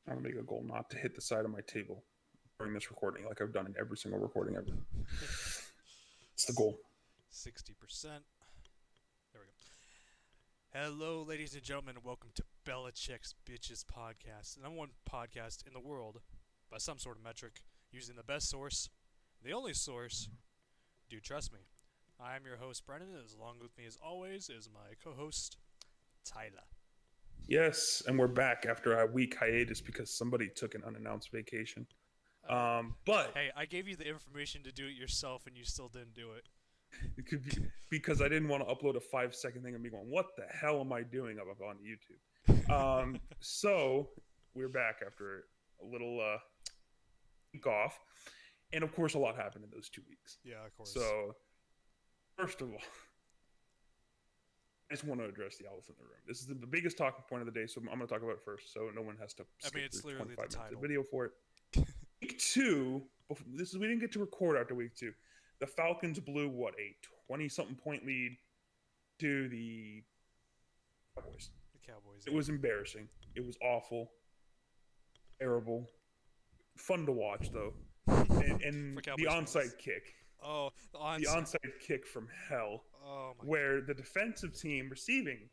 I'm gonna make a goal not to hit the side of my table during this recording, like I've done in every single recording ever. It's the goal. 60%. There we go. Hello, ladies and gentlemen, and welcome to Belichick's Bitches Podcast, the number one podcast in the world, by some sort of metric, using the best source, the only source. Do trust me. I am your host, Brennan, and along with me, as always, is my co-host, Tyler. Yes, and we're back after a week hiatus because somebody took an unannounced vacation. Uh, But hey, I gave you the information to do it yourself, and you still didn't do it. it could be because I didn't want to upload a 5 second thing of me going, "What the hell am I doing?" Up on YouTube. So we're back after a little week off, and of course, a lot happened in those 2 weeks. Yeah, of course. So first of all, I just want to address the elephant in the room. This is the biggest talking point of the day, so I'm going to talk about it first, so no one has to I mean, skip through it's literally 25 the minutes of title. video for it. Week two, we didn't get to record after week two. The Falcons blew a 20-something point lead to the Cowboys. The Cowboys. It Yeah. was embarrassing. It was awful, terrible, fun to watch though. And For the Cowboys fans. onside kick, Oh, the onside kick from hell, Oh my. where the defensive team receiving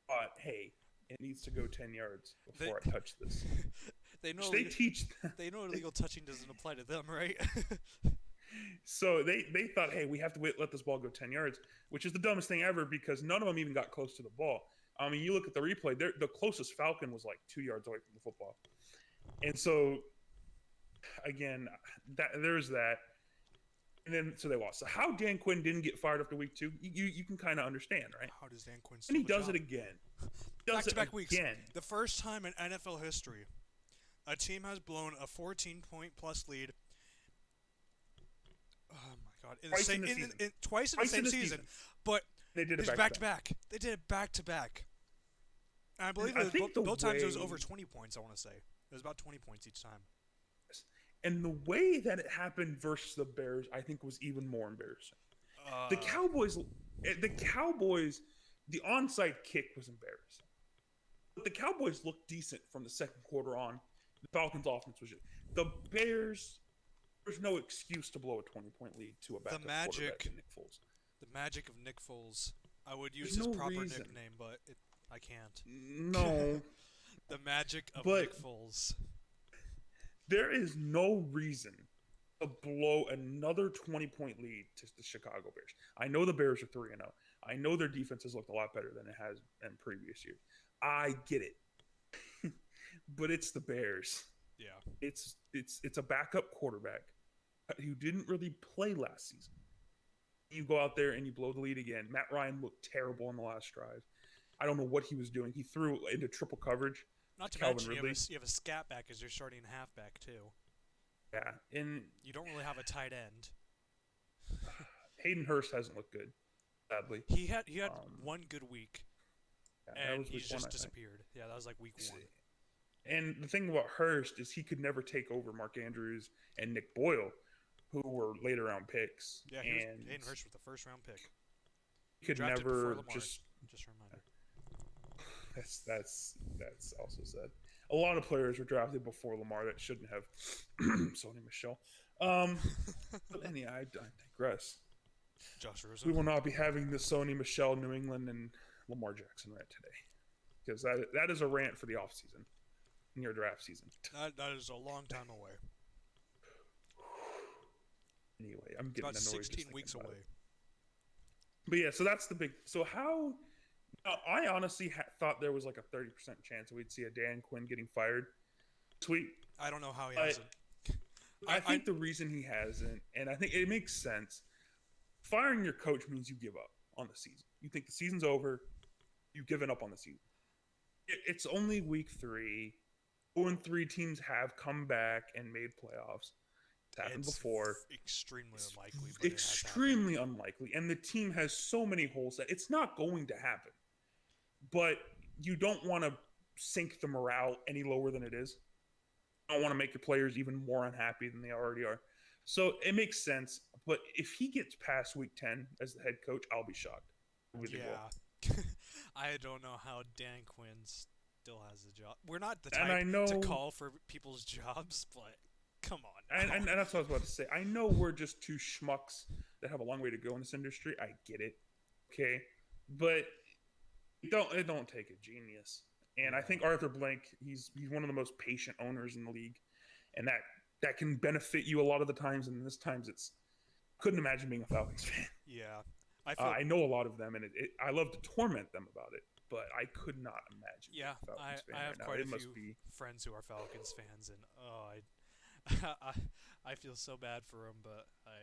thought, "Hey, it needs to go 10 yards They, before I touch this." they know Which they teach. they know illegal touching doesn't apply to them, right? So they thought, "Hey, we have to let this ball go 10 yards," which is the dumbest thing ever because none of them even got close to the ball. I mean, you look at the replay, the closest Falcon was like 2 yards away from the football. And so, again, there's that. And then, so they lost. So how Dan Quinn didn't get fired after week two, you can kind of understand, right? How does Dan Quinn And steal he the does job? it again. Back-to-back weeks. Again. The first time in NFL history, a team has blown a 14-point plus lead. Oh my God! Twice in the season. Twice in the same season. But They did it it's back to back. back-to-back. They did it back-to-back. And I believe I it was think both times it was way- over 20 points. I want to say it was about 20 points each time. And the way that it happened versus the Bears, I think, was even more embarrassing. The Cowboys, the onside kick was embarrassing. But the Cowboys looked decent from the second quarter on. The Falcons' offense was just. The Bears, there's no excuse to blow a 20-point lead to a backup quarterback in Nick Foles. The magic of Nick Foles. I would use There's his no proper reason. nickname, but I can't. No, The magic of But- Nick Foles. there is no reason to blow another 20-point lead to the Chicago Bears. I know the Bears are 3-0. I know their defense has looked a lot better than it has in previous years. I get it. But it's the Bears. Yeah. It's a backup quarterback who didn't really play last season. You go out there and you blow the lead again. Matt Ryan looked terrible on the last drive. I don't know what he was doing. He threw into triple coverage. Not to Calvin mention Ridley. you have a scat back as your starting halfback too. Yeah, and You don't really have a tight end. Hayden Hurst hasn't looked good, sadly. He had one good week, Yeah, that and was he's week one, just I think. disappeared. Yeah, that was like week one. And the thing about Hurst is he could never take over Mark Andrews and Nick Boyle, who were later round picks. Yeah, and Hayden Hurst was the first round pick. he could Drafted before never Lamar. just. Just a reminder. That's also said. A lot of players were drafted before Lamar that shouldn't have. Sony Michelle. But anyhow, I digress. Josh We Rosen. will not be having the Sony Michelle, New England, and Lamar Jackson rant today, because that is a rant for the offseason, in your draft season. That is a long time away. Anyway, I'm It's getting about annoyed. 16 weeks away. But yeah, so that's the big. So how? I honestly thought there was like a 30% chance we'd see a Dan Quinn getting fired this week. I don't know how he hasn't. I think the reason he hasn't, and I think it makes sense, firing your coach means you give up on the season. You think the season's over, you've given up on the season. It's only week 3. 0-3 teams have come back and made playoffs. It's happened before. Extremely unlikely. But Extremely unlikely. And the team has so many holes that it's not going to happen. But you don't want to sink the morale any lower than it is. You don't want to make your players even more unhappy than they already are. So it makes sense. But if he gets past week 10 as the head coach, I'll be shocked. Yeah. I don't know how Dan Quinn's still has a job. We're not the And type I know, to call for people's jobs, but come on now. and that's what I was about to say. I know we're just two schmucks that have a long way to go in this industry. I get it, okay, but it don't take a genius. And I think Arthur Blank, he's one of the most patient owners in the league, and that can benefit you a lot of the times. And this times it's couldn't imagine being a Falcons fan. Yeah, I feel. I know a lot of them, and I love to torment them about it, but I could not imagine Yeah, being a Falcons fan I have right now. quite It a must few be. friends who are Falcons fans, and I feel so bad for them, but I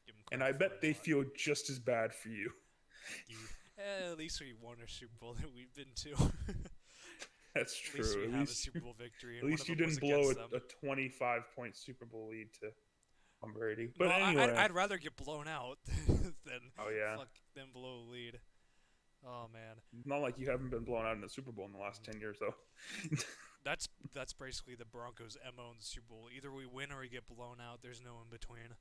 give them And credit I for bet it a they lot. feel just as bad for you. At least we won a Super Bowl that we've been to. That's At least true. we have a Super Bowl victory, At and one least of you them was didn't blow against them. a 25-point Super Bowl lead to Tom Brady. No, But anyway, I'd rather get blown out than oh yeah, fuck them blow a lead. Oh man, not like you haven't been blown out in the Super Bowl in the last 10 years though. that's basically the Broncos' MO in the Super Bowl. Either we win or we get blown out. There's no in between.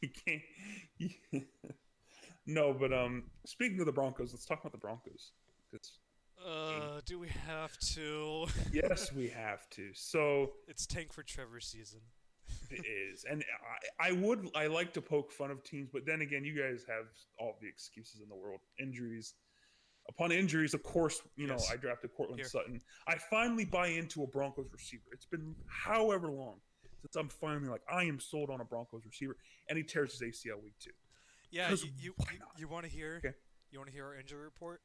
You can't. No, but speaking of the Broncos, let's talk about the Broncos. 'Cause, Do we have to? yes, we have to. So It's tank for Trevor season. it is, and I like to poke fun of teams, but then again, you guys have all the excuses in the world. Injuries upon injuries, of course. Yes. I drafted Cortland Here. Sutton. I finally buy into a Broncos receiver. It's been however long since I'm finally like I am sold on a Broncos receiver, and he tears his ACL week 2. Yeah, 'Cause you why not? want to hear? Okay. You want to hear our injury report?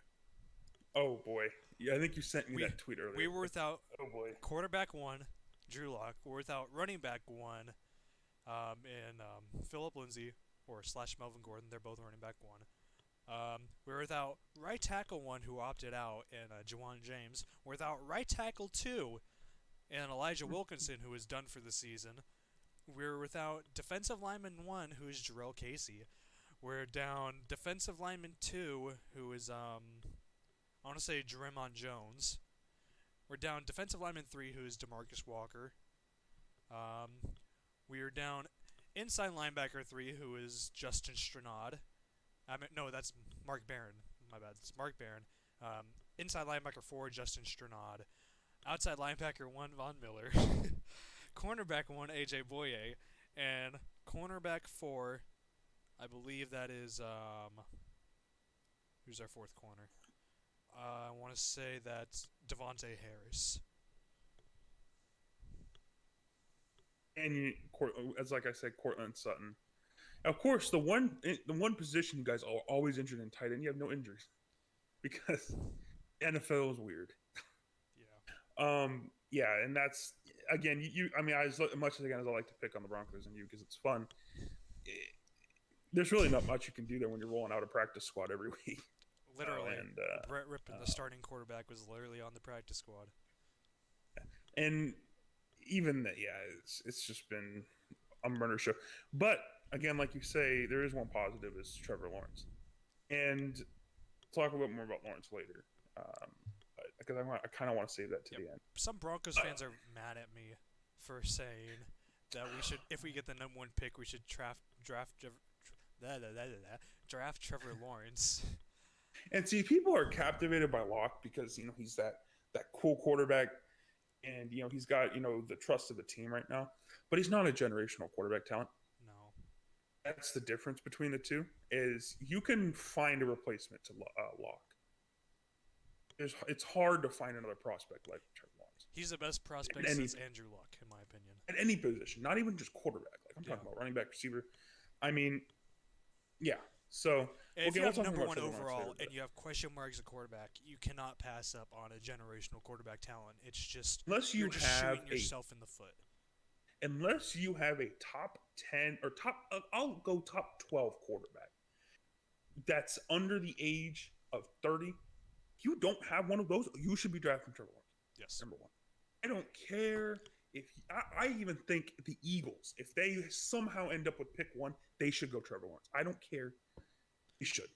Oh boy, yeah, I think you sent me We- that tweet earlier. We were without Oh boy. quarterback 1, Drew Lock. We're without running back 1, and Philip Lindsay or / Melvin Gordon. They're both running back 1. We're without right tackle 1, who opted out, and Juwan James. We're without right tackle 2, and Elijah Wilkinson, who is done for the season. We're without defensive lineman 1, who is Jarrell Casey. We're down defensive lineman 2, who is I want to say Draymond Jones. We're down defensive lineman 3, who is DeMarcus Walker. We are down inside linebacker 3, who is Justin Stranad. No, that's Mark Barron. My bad. It's Mark Barron. Inside linebacker 4, Justin Stranad. Outside linebacker 1, Von Miller. Cornerback 1, AJ Boye. And cornerback 4, I believe that is who's our 4th corner? I want to say that's Devontae Harris. And as like I said, Cortland Sutton. Of course, the one position you guys are always injured in tight end, you have no injuries because NFL is weird. Yeah. Yeah, and that's again, I mean, as much as again as I like to pick on the Broncos and you because it's fun. There's really not much you can do there when you're rolling out a practice squad every week. Literally, and Brett Rippon, the starting quarterback, was literally on the practice squad. And even that, yeah, it's just been a murder show. But again, like you say, there is one positive is Trevor Lawrence, and talk a bit more about Lawrence later, because I kind of want to save that to the end. Some Broncos fans are mad at me for saying that we should, if we get the number 1 pick, we should draft Trevor Lawrence. And see, people are captivated by Locke because he's that cool quarterback, and he's got the trust of the team right now. But he's not a generational quarterback talent. No. That's the difference between the two. Is you can find a replacement to Locke. It's hard to find another prospect like Trevor Lawrence. He's the best prospect since Andrew Luck, in my opinion. At any position, not even just quarterback. Like I'm talking about running back, receiver. I mean, yeah. So if you we'll have talk number about 1 Trevor Lawrence overall later, and you have question marks at quarterback, you cannot pass up on a generational quarterback talent. It's just unless you're just have shooting yourself in the foot. Unless you have a top 10 or I'll go top 12 quarterback that's under the age of 30. If you don't have one of those, you should be drafting Trevor Lawrence. Yes. Number 1. I don't care if I even think the Eagles, if they somehow end up with pick 1, they should go Trevor Lawrence. I don't care. They should.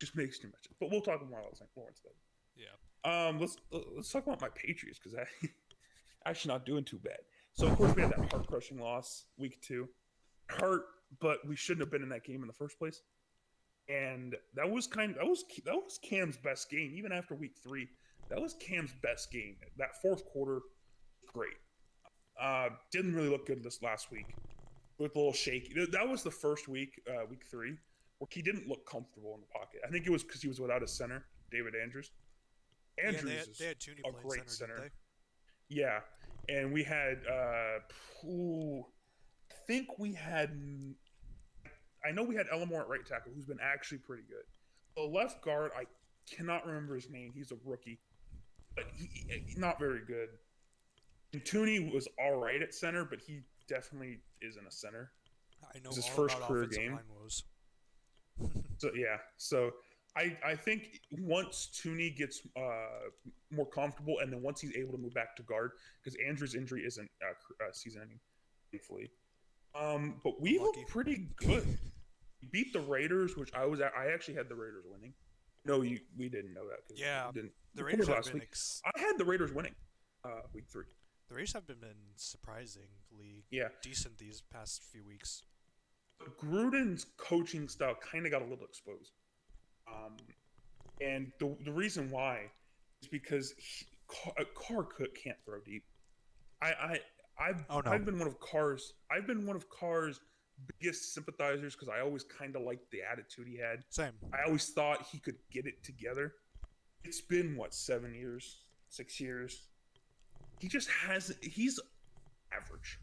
Just makes too much. But we'll talk more about Lawrence then. Yeah. Let's talk about my Patriots because I actually not doing too bad. So of course we had that heart crushing loss week 2. Hurt, but we shouldn't have been in that game in the first place. And that was Cam's best game, even after week 3. That was Cam's best game. That fourth quarter, great. Didn't really look good this last week. Looked a little shaky. That was the first week, week 3, where he didn't look comfortable in the pocket. I think it was because he was without his center, David Andrews. Andrews they had Tooney a playing great center, center. didn't Yeah, and we had, I think we had, I know we had Elmore at right tackle, who's been actually pretty good. The left guard, I cannot remember his name. He's a rookie, but he not very good. And Tooney was all right at center, but he definitely isn't a center. they? I know It was his all first about career offensive game. line woes. So yeah, so I think once Tooney gets more comfortable, and then once he's able to move back to guard, because Andrew's injury isn't season-ending, thankfully. But we Unlucky. looked pretty good. We beat the Raiders, which I actually had the Raiders winning. No, we didn't know that. Yeah, we didn't the record Raiders have last been. week. I had the Raiders winning week 3. The Raiders have been surprisingly decent these past few weeks. But Gruden's coaching style kind of got a little exposed. And the reason why is because Carr can't throw deep. I've been one of Carr's biggest sympathizers because I always kind of liked the attitude he had. Same. I always thought he could get it together. It's been 7 years, 6 years. He just hasn't. He's average.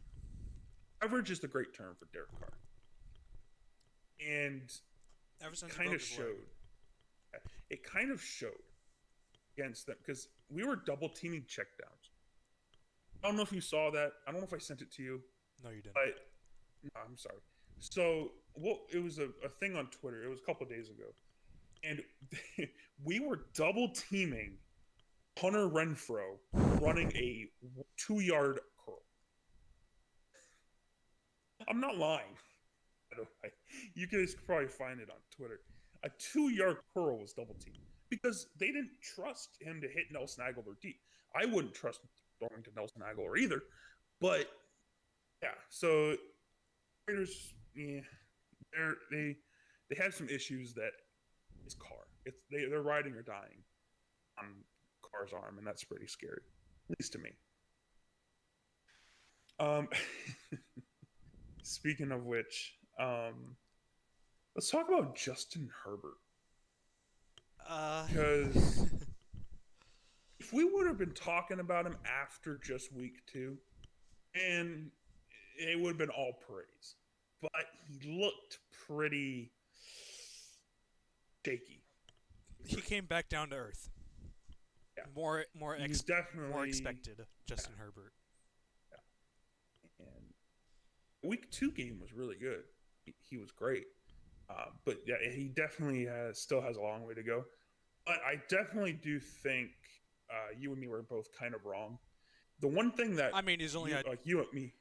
Average is the great term for Derek Carr. And kind of showed. It kind of showed against them because we were double teaming checkdowns. I don't know if you saw that. I don't know if I sent it to you. No, you didn't. But no, I'm sorry. So, it was a thing on Twitter. It was a couple of days ago, and we were double teaming Hunter Renfrow running a 2-yard curl. I'm not lying. You guys could probably find it on Twitter. A 2-yard curl was double teamed because they didn't trust him to hit Nelson Aguilar deep. I wouldn't trust throwing to Nelson Aguilar either. But yeah, so Raiders, they have some issues that is Carr. They're riding or dying on Carr's arm, and that's pretty scary, at least to me. Speaking of which, let's talk about Justin Herbert. Because if we would have been talking about him after just week 2, and it would have been all praise. But he looked pretty shaky. He came back down to earth. Yeah. More definitely expected, Justin Herbert. Yeah. And week 2 game was really good. He was great. But yeah, he definitely still has a long way to go. But I definitely do think you and me were both kind of wrong. The one thing that he's only had you and me.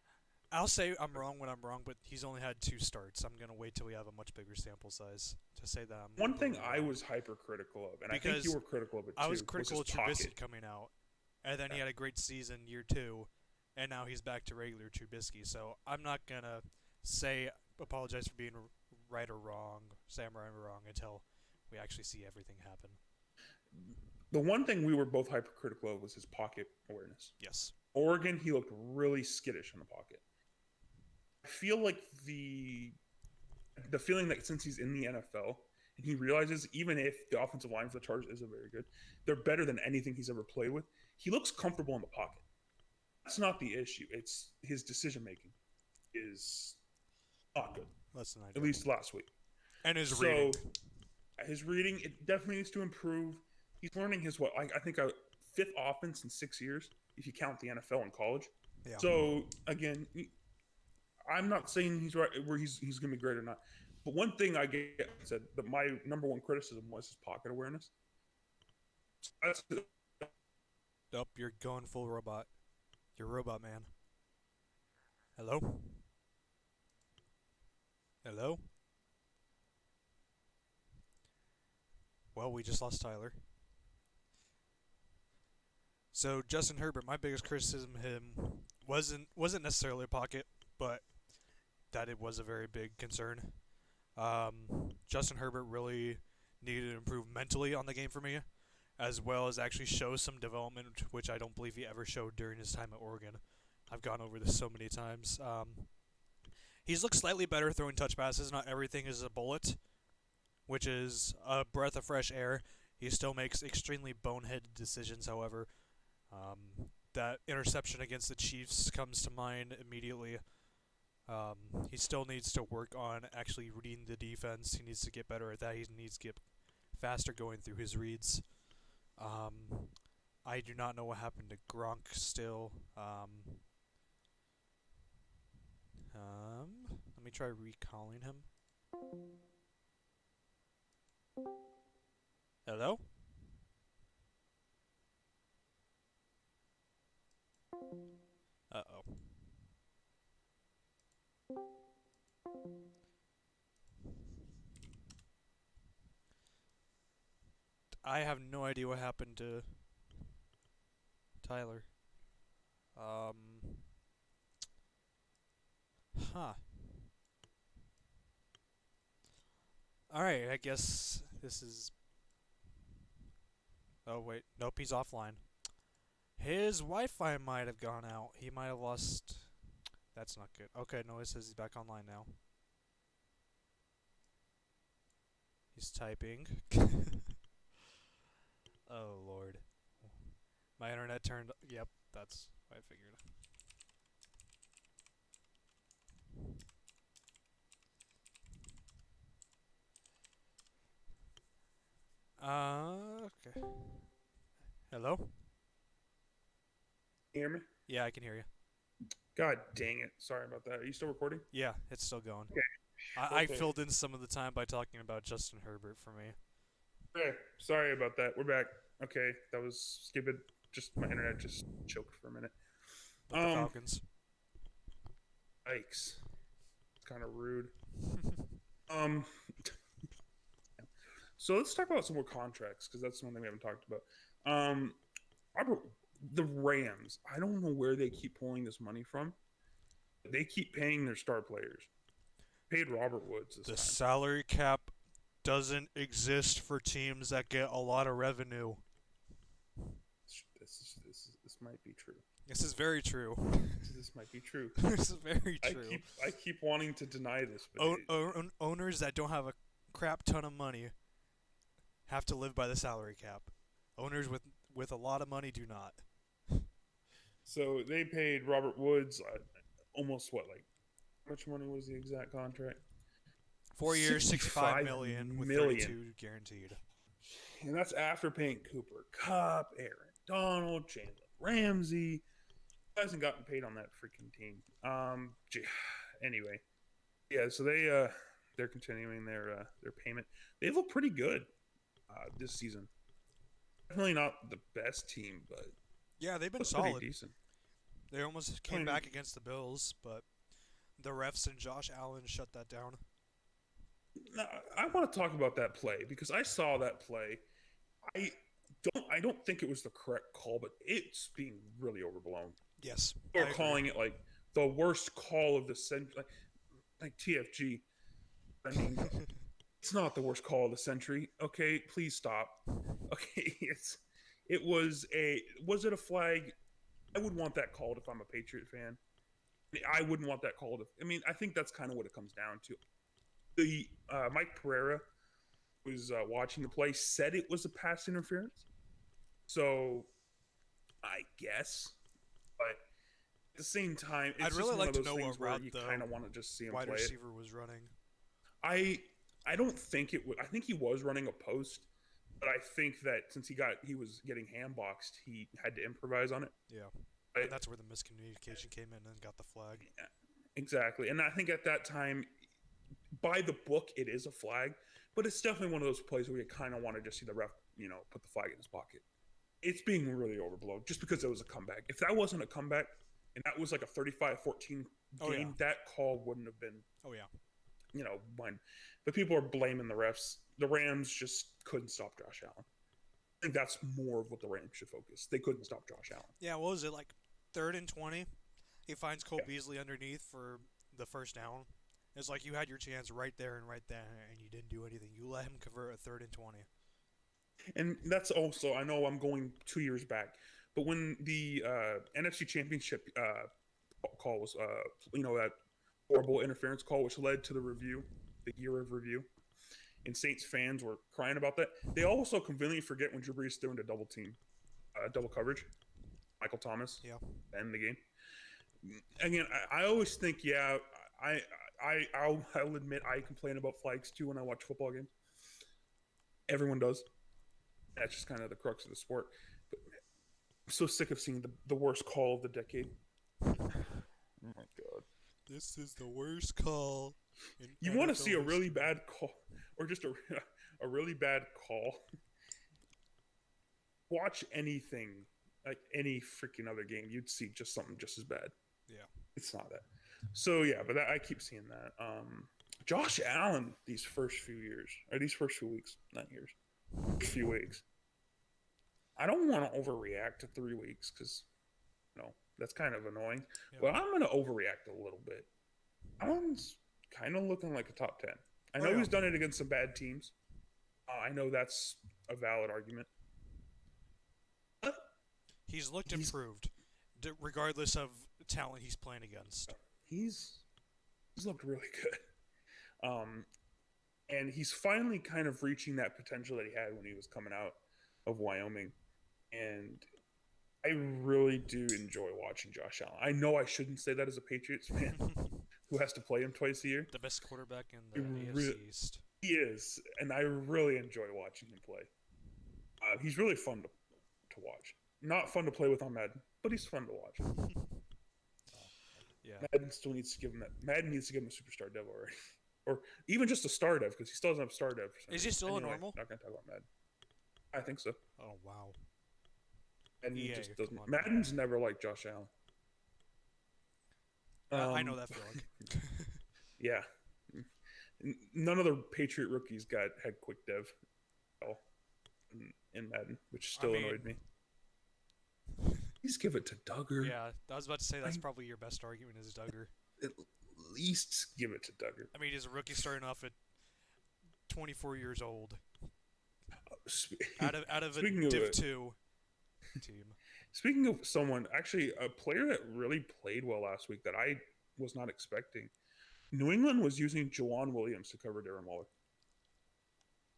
I'll say I'm wrong when I'm wrong, but he's only had 2 starts. I'm gonna wait till we have a much bigger sample size to say that. One thing I was hypercritical of, and because I think you were critical of it too. I was critical of Trubisky pocket. coming out, and then he had a great season year 2, and now he's back to regular Trubisky. So I'm not gonna apologize for being right or wrong, say I'm right or wrong until we actually see everything happen. The one thing we were both hypercritical of was his pocket awareness. Yes. Oregon, he looked really skittish in the pocket. I feel like the feeling that since he's in the NFL and he realizes even if the offensive line for the Chargers isn't very good, they're better than anything he's ever played with. He looks comfortable in the pocket. That's not the issue. It's his decision making is not good. That's not at least last week. And his reading. His reading, it definitely needs to improve. He's learning his I think a 5th offense in 6 years if you count the NFL and college. Yeah. So again, I'm not saying he's right where he's going to be great or not. But one thing I said that my number one criticism was his pocket awareness. Nope, you're going full robot. You're robot man. Hello? Hello? Well, we just lost Tyler. So Justin Herbert, my biggest criticism of him wasn't necessarily a pocket, but that it was a very big concern. Justin Herbert really needed to improve mentally on the game for me. as well as actually show some development, which I don't believe he ever showed during his time at Oregon. I've gone over this so many times. He's looked slightly better throwing touch passes. Not everything is a bullet, which is a breath of fresh air. He still makes extremely boneheaded decisions, however. That interception against the Chiefs comes to mind immediately. He still needs to work on actually reading the defense. He needs to get better at that. He needs to get faster going through his reads. I do not know what happened to Gronk still. Let me try recalling him. Hello? Uh-oh. I have no idea what happened to Tyler. Huh. Alright, I guess this is... Oh, wait. Nope, he's offline. His Wi-Fi might have gone out. He might have lost... That's not good. Okay, no, it says he's back online now. He's typing. Oh, Lord. My internet turned... Yep, that's what I figured. Okay. Hello? Hear me? Yeah, I can hear you. God dang it! Sorry about that. Are you still recording? Yeah, it's still going. Okay. I Okay. filled in some of the time by talking about Justin Herbert for me. Okay. Sorry about that. We're back. Okay, that was stupid. Just my internet just choked for a minute. With the Falcons. Yikes. It's kind of rude. Um. So let's talk about some more contracts because that's one thing we haven't talked about. Robert, the Rams. I don't know where they keep pulling this money from. They keep paying their star players. Paid Robert Woods this The time. salary cap doesn't exist for teams that get a lot of revenue. This might be true. This is very true. This might be true. This is very true. I keep wanting to deny this, but Owners that don't have a crap ton of money have to live by the salary cap. Owners with a lot of money do not. So they paid Robert Woods almost what, like, how much money was the exact contract? 4 years, $65 million with million. 32 guaranteed. And that's after paying Cooper Kupp, Aaron Donald, Jalen Ramsey. Hasn't gotten paid on that freaking team. Anyway, yeah. So they're continuing their payment. They look pretty good this season. Definitely not the best team, but Yeah, they've been pretty solid. decent. They almost came back against the Bills, but the refs and Josh Allen shut that down. Now, I want to talk about that play because I saw that play. I don't think it was the correct call, but it's being really overblown. Yes. Or calling it like the worst call of the century, like TFG. I mean, it's not the worst call of the century. Okay, please stop. Okay, was it a flag? I would want that called if I'm a Patriot fan. I wouldn't want that called. I think that's kind of what it comes down to. The Mike Pereira was watching the play, said it was a pass interference. So, I guess, but at the same time, it's I'd really like to know what route you the kind of want to just see him wide play receiver was running. I don't think it would. I think he was running a post, but I think that since he was getting handboxed, he had to improvise on it. Yeah, Right? and that's where the miscommunication came in and got the flag. Yeah, exactly. And I think at that time, by the book, it is a flag, but it's definitely one of those plays where you kind of want to just see the ref, put the flag in his pocket. It's being really overblown just because it was a comeback. If that wasn't a comeback and that was like a 35-14 game, that call wouldn't have been. Oh yeah. When. But people are blaming the refs. The Rams just couldn't stop Josh Allen. I think that's more of what the Rams should focus. They couldn't stop Josh Allen. Yeah, what was it, like 3rd and 20? He finds Cole Beasley underneath for the first down. It's like you had your chance right there and you didn't do anything. You let him convert a 3rd and 20. And that's also, I know I'm going 2 years back, but when the NFC Championship call was, that horrible interference call, which led to the year of review, and Saints fans were crying about that. They also conveniently forget when Drew Brees threw into double coverage, Michael Thomas, Yeah. end the game. Again, I always think, yeah, I'll admit I complain about flags too when I watch football games. Everyone does. That's just kind of the crux of the sport. But I'm so sick of seeing the worst call of the decade. Oh my god! This is the worst call. You want to see a really bad call, or just a really bad call? Watch anything, like any freaking other game, you'd see just something just as bad. Yeah, it's not that. So yeah, but I keep seeing that. Josh Allen, these first few weeks, not years, few weeks. I don't want to overreact to 3 weeks because, that's kind of annoying. yeah. But I'm going to overreact a little bit. Allen's kind of looking like a top 10. I know he's done it against some bad teams. I know that's a valid argument. He's looked improved, regardless of talent he's playing against. He's looked really good. And he's finally kind of reaching that potential that he had when he was coming out of Wyoming. And I really do enjoy watching Josh Allen. I know I shouldn't say that as a Patriots fan who has to play him twice a year. The best quarterback in the AFC East. He is, and I really enjoy watching him play. He's really fun to watch. Not fun to play with on Madden, but he's fun to watch. Yeah. Madden needs to give him a superstar dev already. Or even just a star dev, because he still doesn't have star dev. Is he still a normal? Not going to talk about Madden. I think so. Oh, wow. And he just doesn't. Madden's never liked Josh Allen. I know that feeling. Yeah. None of the Patriot rookies had quick dev in Madden, which still annoyed me. Please give it to Duggar. Yeah, I was about to say that's probably your best argument is Duggar. At least give it to Duggar. I mean, he's a rookie starting off at 24 years old. Out of a Div 2 team. Speaking of someone, actually, a player that really played well last week that I was not expecting, New England was using Jawan Williams to cover Darren Waller.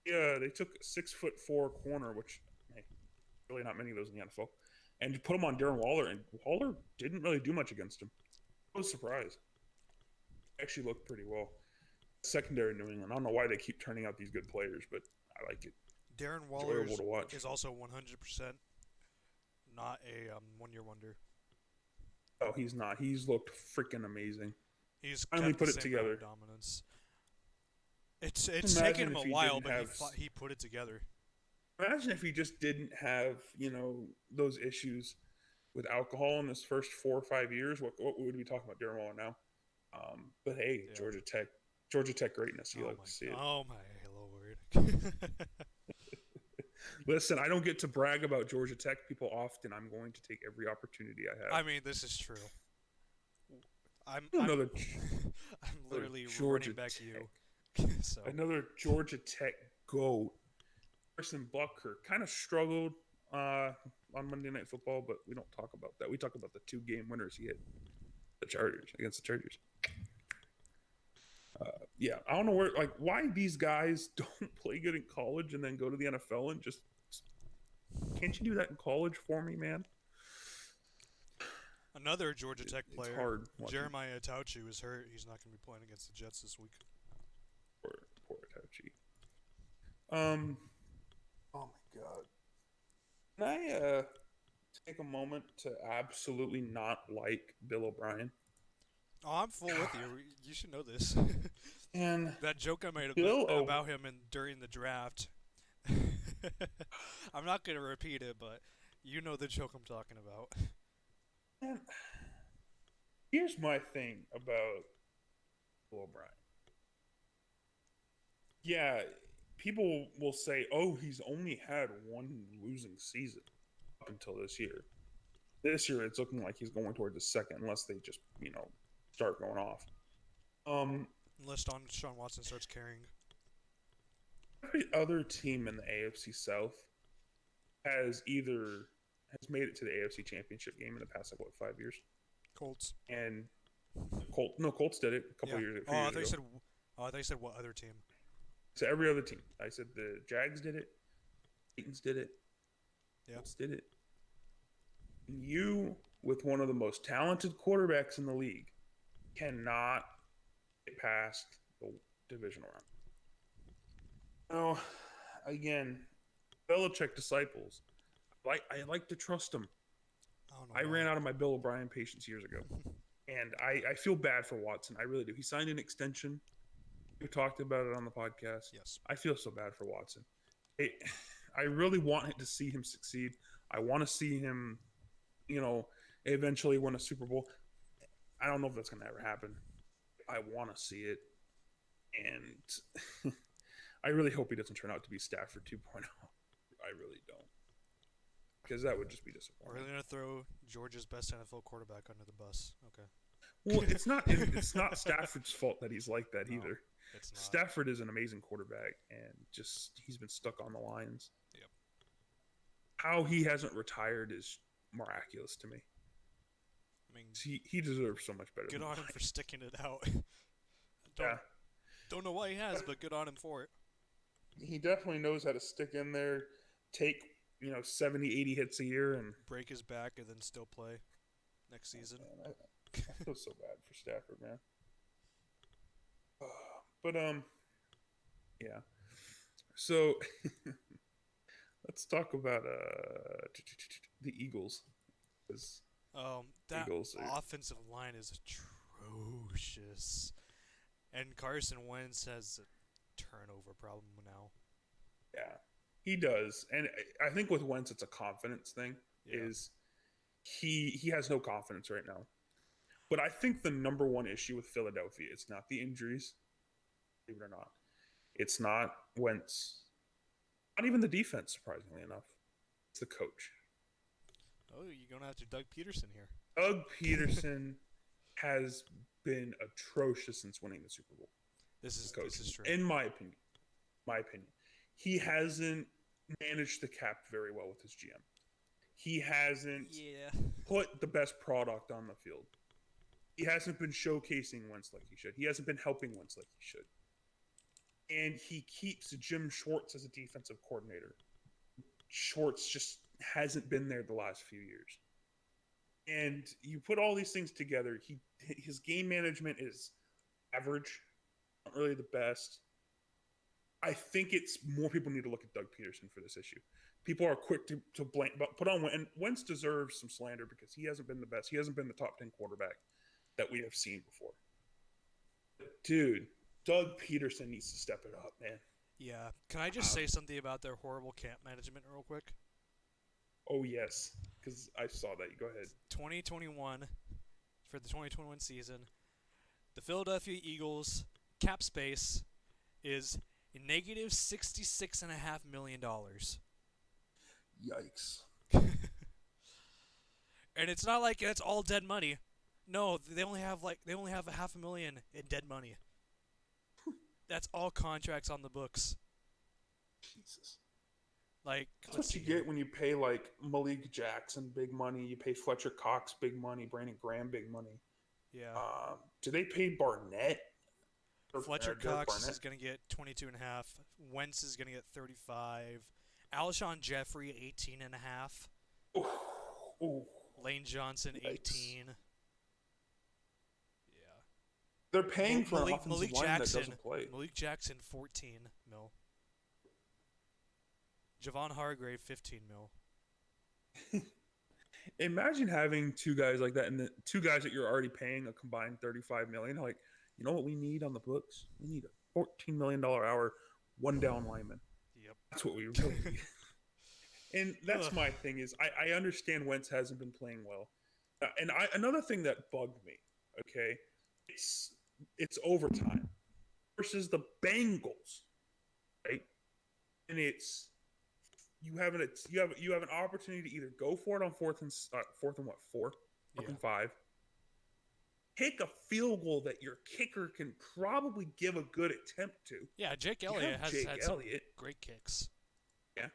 Yeah, they took a 6'4" corner, which, really not many of those in the NFL, and put him on Darren Waller, and Waller didn't really do much against him. I was surprised. Actually looked pretty well. Secondary New England. I don't know why they keep turning out these good players, but I like it. Darren Waller is also 100% not a one-year wonder. Oh, he's not. He's looked freaking amazing. He's finally put it together. Dominance. It's taken him a while, but he put it together. Imagine if he just didn't have, those issues with alcohol in his first 4 or 5 years. What would we talk about Darren Waller now? But hey, yeah. Georgia Tech greatness. You like to see it. Oh my Lord. Listen, I don't get to brag about Georgia Tech people often. I'm going to take every opportunity I have. I mean, this is true. I'm literally running back to you. So. Another Georgia Tech GOAT. Carson Bucker kind of struggled on Monday Night Football, but we don't talk about that. We talk about the 2 game winners he hit against the Chargers. Yeah, I don't know why these guys don't play good in college and then go to the NFL and just can't you do that in college for me, man? Another Georgia Tech player, hard Jeremiah Tauchi, was hurt. He's not going to be playing against the Jets this week. Poor Tauchi. Oh my God. Can I take a moment to absolutely not like Bill O'Brien? Oh, I'm full with you. You should know this. And that joke I made about him during the draft. I'm not going to repeat it, but you know the joke I'm talking about. And here's my thing about Bill O'Brien. Yeah, people will say, oh, he's only had 1 losing season up until this year. This year, it's looking like he's going towards the second, unless they just, start going off. Unless Sean Watson starts carrying. Every other team in the AFC South has made it to the AFC Championship game in the past 5 years. Colts. And Colts did it a couple years ago. I thought you said. Oh, I thought you said what other team? So every other team. I said the Jags did it, Titans did it, Colts did it. You, with one of the most talented quarterbacks in the league, cannot get past the divisional round. Now, again, Belichick disciples. I like to trust him. I ran out of my Bill O'Brien patience years ago. And I feel bad for Watson. I really do. He signed an extension. We talked about it on the podcast. Yes. I feel so bad for Watson. I really want to see him succeed. I want to see him, eventually win a Super Bowl. I don't know if that's going to ever happen. I want to see it. And I really hope he doesn't turn out to be Stafford 2.0. I really don't. Because that would just be disappointing. We're going to throw Georgia's best NFL quarterback under the bus. Okay. Well, it's not Stafford's fault that he's like that either. It's not. Stafford is an amazing quarterback, and he's been stuck on the Lions. Yep. How he hasn't retired is miraculous to me. I mean, he deserves so much better. Good on him for sticking it out. Don't know why he has, but good on him for it. He definitely knows how to stick in there, take 70, 80 hits a year, and break his back and then still play next season. Man, I feel so bad for Stafford, man. But yeah. So let's talk about the Eagles. That offensive line is atrocious, and Carson Wentz has a turnover problem now. Yeah, he does, and I think with Wentz it's a confidence thing. Yeah. Is he has no confidence right now. But I think the number one issue with Philadelphia is not the injuries, believe it or not. It's not Wentz. Not even the defense, surprisingly enough. It's the coach. Oh, you're going to have to Doug Peterson here. Doug Peterson has been atrocious since winning the Super Bowl. This is true. In my opinion. He hasn't managed the cap very well with his GM. He hasn't put the best product on the field. He hasn't been showcasing Wentz like he should. He hasn't been helping Wentz like he should. And he keeps Jim Schwartz as a defensive coordinator. Schwartz just hasn't been there the last few years. And you put all these things together, his game management is average, not really the best. I think it's more people need to look at Doug Peterson for this issue. People are quick to blame, but put on Wentz. And Wentz deserves some slander because he hasn't been the best. He hasn't been the top 10 quarterback that we have seen before. Dude, Doug Peterson needs to step it up, man. Yeah. Can I just say something about their horrible camp management real quick? Oh, yes, because I saw that. Go ahead. 2021, for the 2021 season, the Philadelphia Eagles cap space is negative $66.5 million. Yikes. And it's not like it's all dead money. No, they only have $500,000 in dead money. That's all contracts on the books. Jesus. That's what you get when you pay Malik Jackson big money. You pay Fletcher Cox big money. Brandon Graham big money. Yeah. Do they pay Barnett? Fletcher Cox is going to get 22.5. Wentz is going to get 35. Alshon Jeffrey 18.5. Ooh. Lane Johnson 18. Yikes. They're paying for an offensive line that doesn't play. Malik Jackson, 14 mil. Javon Hargrave, 15 mil. Imagine having two guys like that, and the two guys that you're already paying a combined $35 million. You know what we need on the books? We need a $14 million hour, one down lineman. Yep. That's what we really need. And that's my thing is I understand Wentz hasn't been playing well. And another thing that bugged me, okay, it's overtime versus the Bengals, right? And you have an opportunity to either go for it on fourth and 5, take a field goal that your kicker can probably give a good attempt to. Yeah, Jake Elliott has had some great kicks. Yeah.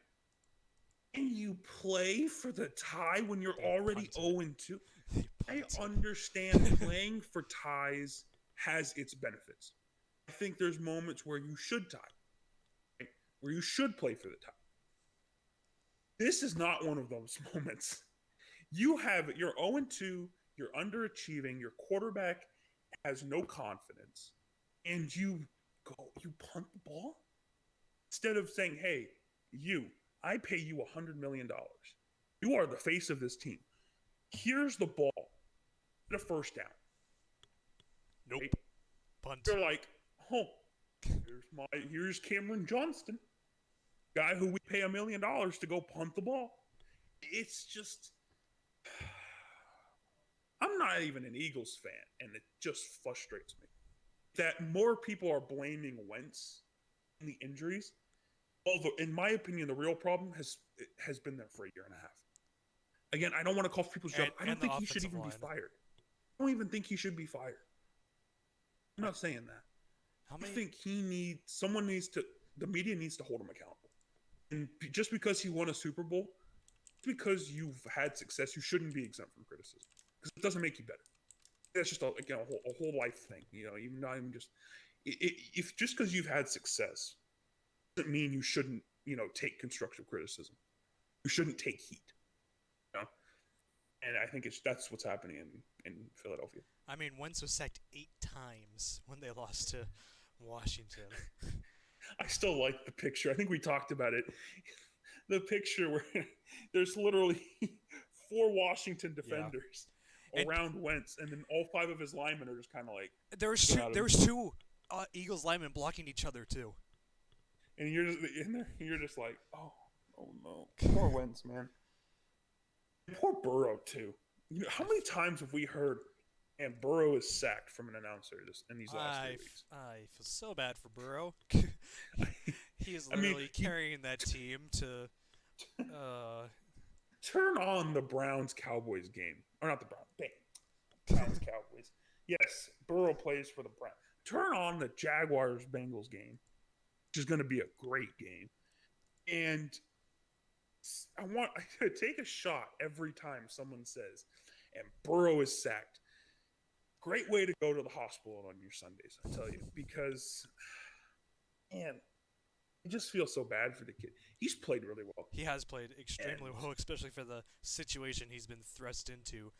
and you play for the tie when you're They already punted. 0-2. They I punted. understand playing for ties has its benefits. I think there's moments where you should tie, right? Where you should play for the tie. This is not one of those moments. You're 0-2, you're underachieving, your quarterback has no confidence, and you punt the ball instead of saying, "Hey, I pay you $100 million. You are the face of this team. Here's the ball, get a first down." Nope. Right? Punt. You're like, "Oh, here's Cameron Johnston, guy who we pay $1 million to go punt the ball." It's just, I'm not even an Eagles fan, and it just frustrates me that more people are blaming Wentz and the injuries. Although, in my opinion, the real problem has been there for a year and a half. Again, I don't want to call people's job. I don't think he should even be fired. I don't even think he should be fired. I'm not saying that. I think the media needs to hold him accountable. And just because he won a Super Bowl, because you've had success, you shouldn't be exempt from criticism because it doesn't make you better. That's just a whole life thing, Even not even just if just because you've had success doesn't mean you shouldn't, take constructive criticism. You shouldn't take heat, And I think that's what's happening in Philadelphia. I mean, Wentz was sacked 8 times when they lost to Washington. I still like the picture. I think we talked about it. The picture where there's literally 4 Washington defenders around Wentz, and then all 5 of his linemen are just kind of like. There was two Eagles linemen blocking each other too. And you're just in there. You're just like, oh no, poor Wentz, man. And poor Burrow too. How many times have we heard, and Burrow is sacked from an announcer in these last 3 weeks? I feel so bad for Burrow. He is literally carrying that team to. Turn on the Browns-Cowboys game. Or not the Browns. Browns-Cowboys. Yes, Burrow plays for the Browns. Turn on the Jaguars-Bengals game, which is going to be a great game. And I take a shot every time someone says, and Burrow is sacked. Great way to go to the hospital on your Sundays, I tell you, because, man, I just feel so bad for the kid. He's played really well. He has played extremely well, especially for the situation he's been thrust into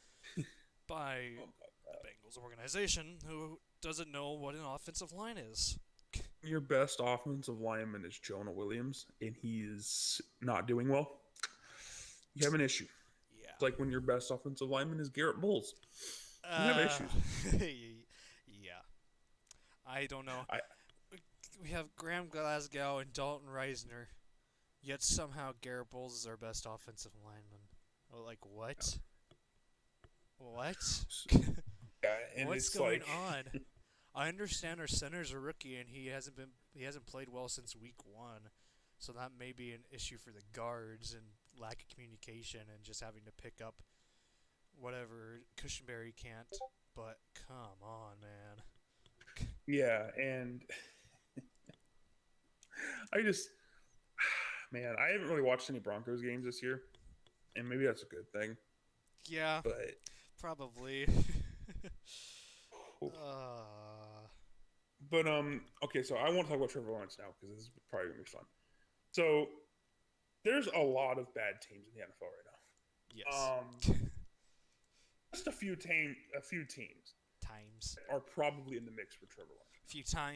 by the Bengals organization, who doesn't know what an offensive line is. Your best offensive lineman is Jonah Williams, and he is not doing well. You have an issue. Yeah. It's like when your best offensive lineman is Garrett Bowles. You have issues. Yeah. I don't know. We have Graham Glasgow and Dalton Reisner, yet somehow Garrett Bowles is our best offensive lineman. Oh, like, what? What? And what's going on? I understand our center's a rookie and he hasn't played well since week 1, so that may be an issue for the guards and lack of communication and just having to pick up whatever Cushenberry can't. But come on, man. Yeah, and I haven't really watched any Broncos games this year, and maybe that's a good thing. Yeah, but probably. But okay, so I want to talk about Trevor Lawrence now because this is probably gonna be fun. So there's a lot of bad teams in the NFL right now. Yes. Just a few teams are probably in the mix for Trevor Lawrence. A few times.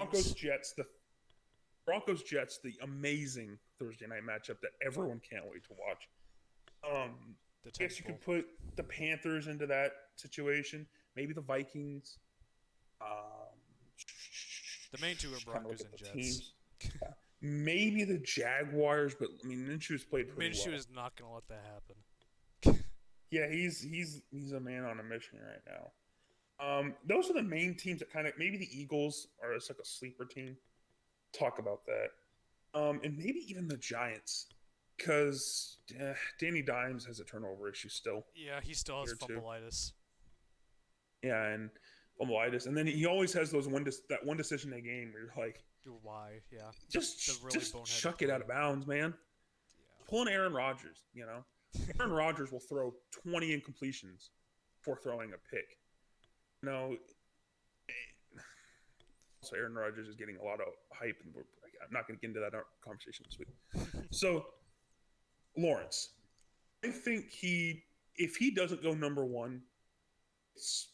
Broncos Jets, the amazing Thursday night matchup that everyone can't wait to watch. I guess you could put the Panthers into that situation. Maybe the Vikings. The main two are Broncos and Jets. Maybe the Jaguars, but I mean Minshew's played pretty well. Minshew is not going to let that happen. Yeah, he's a man on a mission right now. Those are the main teams that kind of, maybe the Eagles are like a sleeper team. Talk about that. And maybe even the Giants, because Danny Dimes has a turnover issue still. Yeah, he still has fumbleitis. Yeah, and fumbleitis, and then he always has those that one decision in a game where you're like, why? Yeah, just chuck it out of bounds, man. Yeah. pull an Aaron Rodgers. Aaron Rodgers will throw 20 incompletions before throwing a pick. So Aaron Rodgers is getting a lot of hype, and I'm not going to get into that conversation this week. So Lawrence, I think if he doesn't go number one, it's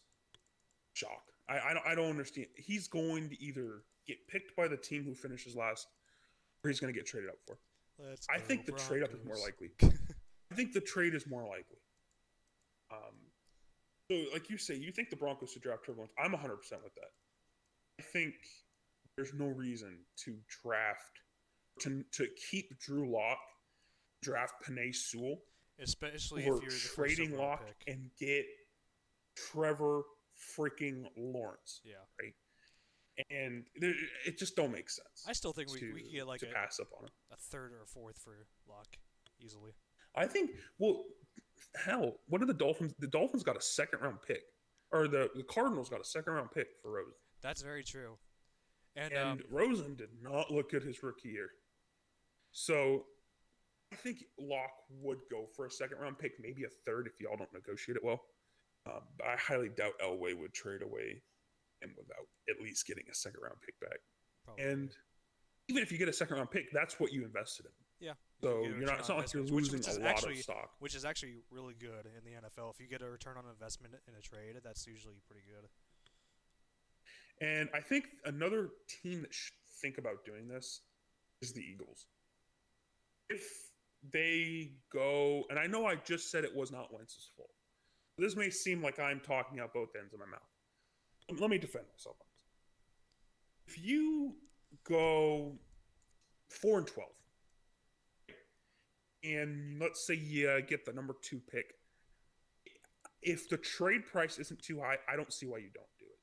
shock. I don't understand. He's going to either get picked by the team who finishes last, or he's going to get traded up for. I think the trade up is more likely. I think the trade is more likely. So like you say, you think the Broncos should draft Trevor Lawrence. I'm 100% with that. I think there's no reason to keep Drew Lock, draft Penei Sewell, especially if you're the trading Lock pick. And get Trevor freaking Lawrence. Yeah, right. And it just don't make sense. I still think we could get like pass up on him. A third or a fourth for Lock easily. I think. Well, hell, what are the Dolphins? The Dolphins got a second round pick, or the Cardinals got a second round pick for Rosen. That's very true. And Rosen did not look good his rookie year. So I think Locke would go for a second round pick, maybe a third if y'all don't negotiate it well. I highly doubt Elway would trade away him without at least getting a second round pick back. Probably. And even if you get a second round pick, that's what you invested in. Yeah. So it's not like you're losing a lot of stock. Which is actually really good in the NFL. If you get a return on investment in a trade, that's usually pretty good. And I think another team that should think about doing this is the Eagles. If they go, and I know I just said it was not Wentz's fault. This may seem like I'm talking out both ends of my mouth. Let me defend myself on this. If you go 4-12, and let's say you get the number 2 pick, if the trade price isn't too high, I don't see why you don't do it.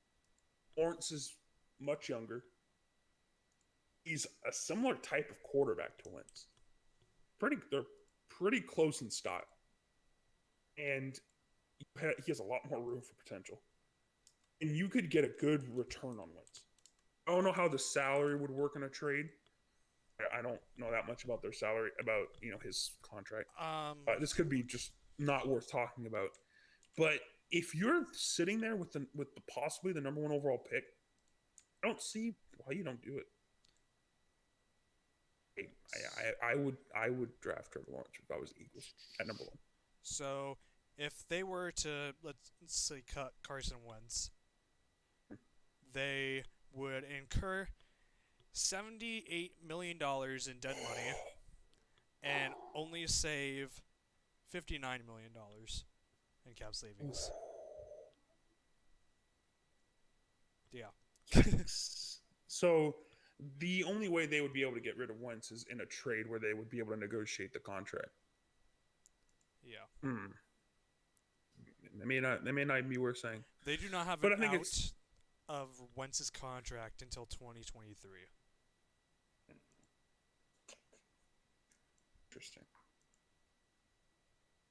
Lawrence is much younger. He's a similar type of quarterback to Wentz. They're pretty close in style. And he has a lot more room for potential. And you could get a good return on Wentz. I don't know how the salary would work in a trade. I don't know that much about their salary, about his contract. This could be just not worth talking about. But if you're sitting there with possibly the number 1 overall pick, I don't see why you don't do it. I would draft Trevor Lawrence if I was the Eagles at number 1. So if they were to let's say cut Carson Wentz, they would incur $78 million in dead money and only save $59 million in cap savings. Yeah. So the only way they would be able to get rid of Wentz is in a trade where they would be able to negotiate the contract. Yeah. They may not be worth saying. They do not have an out of Wentz's contract until 2023. Interesting.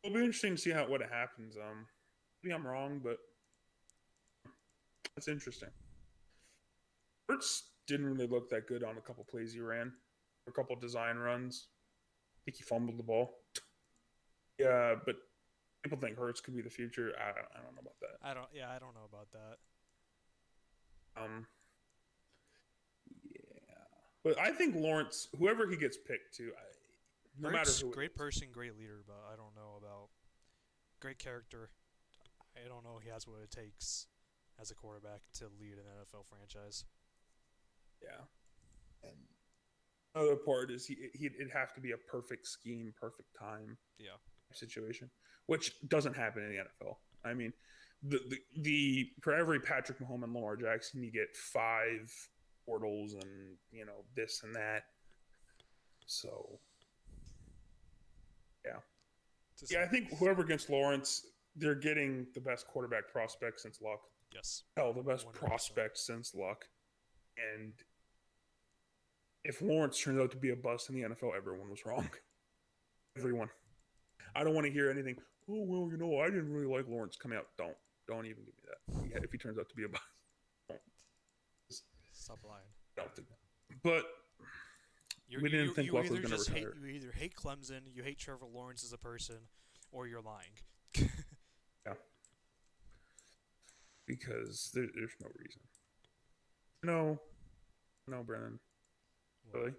It'll be interesting to see what happens. Maybe I'm wrong, but that's interesting. Hurts didn't really look that good on a couple plays he ran, a couple design runs. I think he fumbled the ball. Yeah, but people think Hurts could be the future. I don't know about that. I don't know about that. Yeah, but I think Lawrence, whoever he gets picked to, no matter who, great person, great leader, but I don't know about great character. I don't know he has what it takes as a quarterback to lead an NFL franchise. Yeah. And another part is it'd have to be a perfect scheme, perfect time. Yeah. Situation, which doesn't happen in the NFL. I mean, the for every Patrick Mahomes and Lamar Jackson, you get 5 portals and this and that. So yeah, I think whoever gets Lawrence, they're getting the best quarterback prospect since Luck. Yes. Hell, the best 100%. Prospect since Luck. And if Lawrence turns out to be a bust in the NFL, everyone was wrong. Everyone. I don't want to hear anything. Oh, well, I didn't really like Lawrence coming out. Don't even give me that. Yeah, if he turns out to be a bust, don't. Stop lying. Don't do that. But We didn't think Luck was going to retire. You either hate Clemson, you hate Trevor Lawrence as a person, or you're lying. Yeah. Because there's no reason. No, Brennan. Really?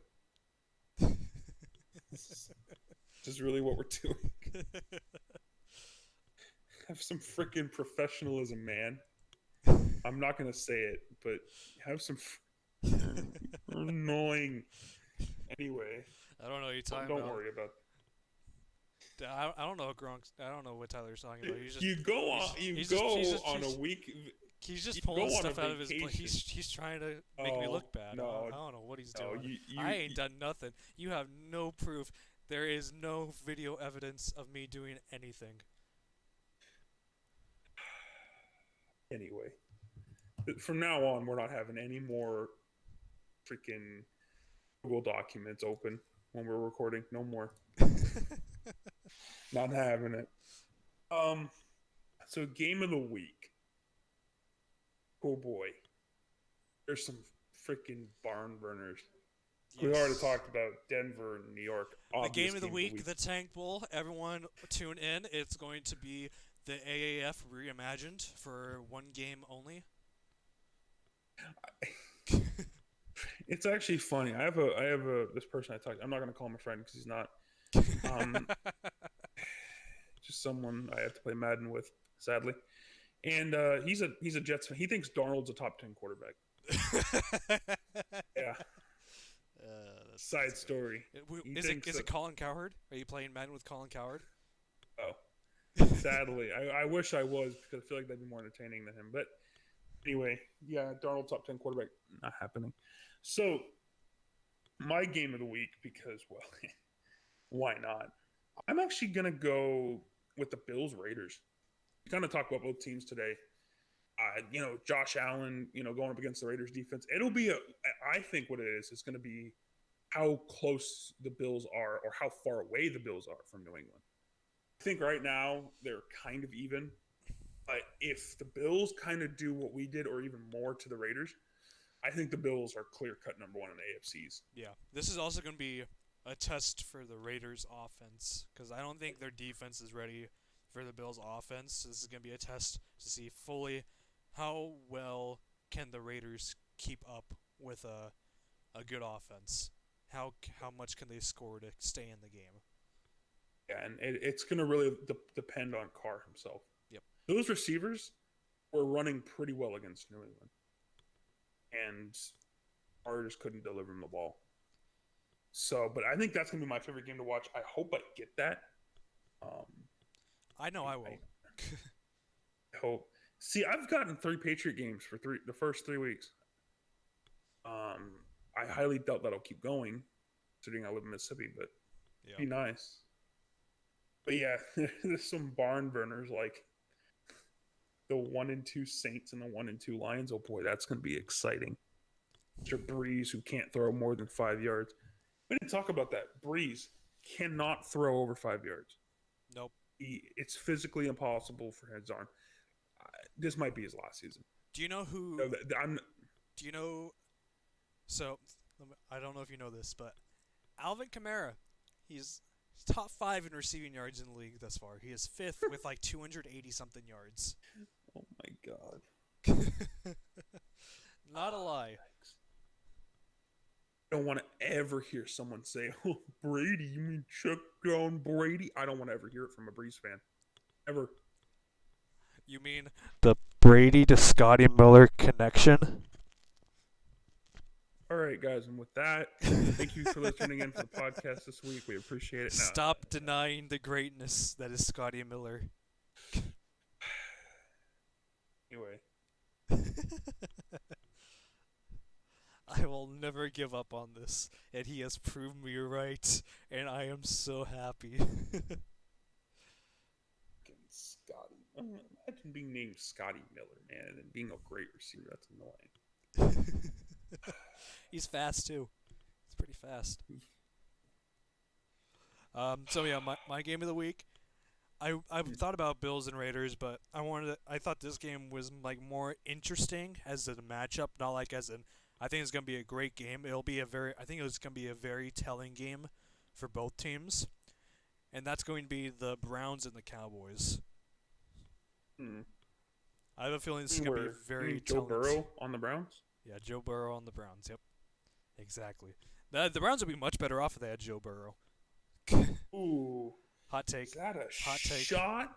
This is really what we're doing. Have some freaking professionalism, man. I'm not gonna say it, but have some. Annoying. Anyway, I don't know what you're talking don't about. worry about. I don't know what I don't know what Tyler's talking about. You go on a week. He's just pulling stuff out of his. vacation. He's trying to make me look bad. No, I don't know what he's doing. You, I ain't done nothing. You have no proof. There is no video evidence of me doing anything. Anyway, from now on, we're not having any more freaking Google documents open when we're recording. No more. Not having it. So game of the week. Oh boy. There's some freaking barn burners. Yes. We already talked about Denver and New York. The game of the week, the Tank Bowl. Everyone tune in. It's going to be the AAF reimagined for one game only. It's actually funny. I have this person I talked. I'm not going to call him a friend because he's not. Just someone I have to play Madden with, sadly. And he's a Jets fan. He thinks Darnold's a top 10 quarterback. Yeah. Side story. Is it Colin Cowherd? Are you playing Madden with Colin Cowherd? Oh. Sadly. I wish I was because I feel like that'd be more entertaining than him. But anyway, yeah, Darnold top 10 quarterback, not happening. So, my game of the week, because, well, why not? I'm actually going to go with the Bills-Raiders. We kind of talk about both teams today. Josh Allen, going up against the Raiders defense. It'll be I think what it is, it's going to be how close the Bills are or how far away the Bills are from New England. I think right now they're kind of even. But if the Bills kind of do what we did or even more to the Raiders, I think the Bills are clear-cut number one in the AFCs. Yeah. This is also going to be a test for the Raiders' offense because I don't think their defense is ready for the Bills' offense. This is going to be a test to see fully how well can the Raiders keep up with a good offense. How much can they score to stay in the game? Yeah, and it's going to really depend on Carr himself. Yep. Those receivers were running pretty well against New England. And Carr just couldn't deliver him the ball. So, but I think that's going to be my favorite game to watch. I hope I get that. I know I will. I hope. See, I've gotten 3 Patriot games for the first 3 weeks. I highly doubt that'll keep going, considering I live in Mississippi, but it'd be nice. But yeah, there's some barn burners like the 1-2 Saints and the 1-2 Lions. Oh boy, that's going to be exciting. Mr. Breeze, who can't throw more than 5 yards. We didn't talk about that. Breeze cannot throw over 5 yards. Nope. It's physically impossible for his arm. This might be his last season. Do you know who? Do you know? So, I don't know if you know this, but Alvin Kamara, he's top 5 in receiving yards in the league thus far. He is 5th with like 280-something yards. Oh my God. Not a lie. I don't want to ever hear someone say, "Oh, Brady, you mean Chuck down Brady?" I don't want to ever hear it from a Breeze fan. Ever. You mean the Brady to Scotty Miller connection? All right, guys, and with that, thank you for listening in for the podcast this week. We appreciate it. Stop denying the greatness that is Scotty Miller. Anyway. I will never give up on this, and he has proved me right, and I am so happy. Scotty. Imagine being named Scotty Miller, man, and being a great receiver. That's annoying. He's fast, too. He's pretty fast. So, yeah, my game of the week. I thought about Bills and Raiders, but I thought this game was like more interesting as a matchup, not like as an I think it's going to be a great game. I think it's going to be a very telling game for both teams, and that's going to be the Browns and the Cowboys. Hmm. I have a feeling this is going to be a You very mean Joe telling. Burrow on the Browns? Yeah, Joe Burrow on the Browns. Yep, exactly. The Browns would be much better off if they had Joe Burrow. Ooh, Hot is take. that a Hot take. shot?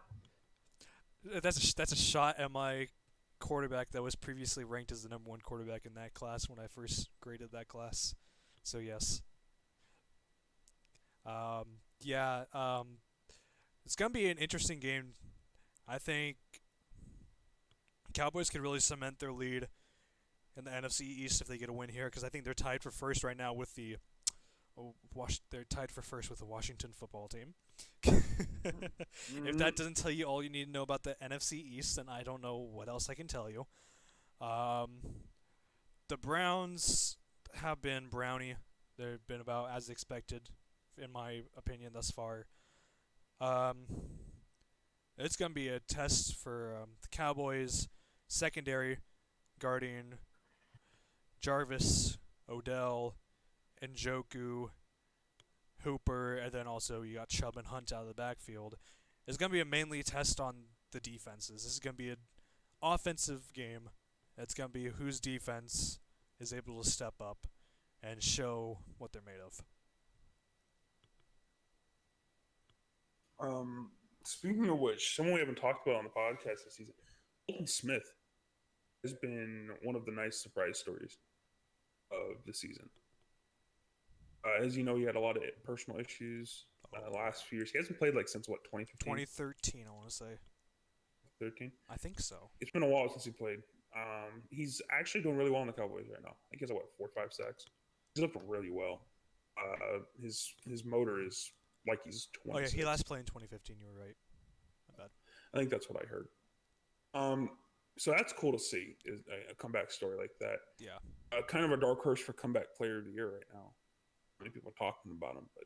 That's a shot at my quarterback that was previously ranked as the number one quarterback in that class when I first graded that class. So yes. Yeah. It's gonna be an interesting game. I think Cowboys can really cement their lead in the NFC East if they get a win here, because I think they're tied for first right now with the they're tied for first with the Washington football team. If that doesn't tell you all you need to know about the NFC East, then I don't know what else I can tell you. Um, the Browns have been Brownie. They've been about as expected, in my opinion, thus far. Um, it's going to be a test for the Cowboys secondary guarding Jarvis, Odell, Njoku, Hooper, and then also you got Chubb and Hunt out of the backfield. It's going to be a mainly test on the defenses. This is going to be an offensive game. It's going to be whose defense is able to step up and show what they're made of. Speaking of which, someone we haven't talked about on the podcast this season, Colton Smith has been one of the nice surprise stories of the season. As you know, he had a lot of personal issues last few years. He hasn't played since what, 2015? 2013, I want to say. 13? I think so. It's been a while since he played. He's actually doing really well in the Cowboys right now. I think he has 4 or 5 sacks. He's looking really well. His motor is like he's 26. Oh yeah, he last played in 2015. You were right. My bad. I think that's what I heard. So that's cool to see, is a comeback story like that. Yeah. Kind of a dark horse for comeback player of the year right now. Many people are talking about him, but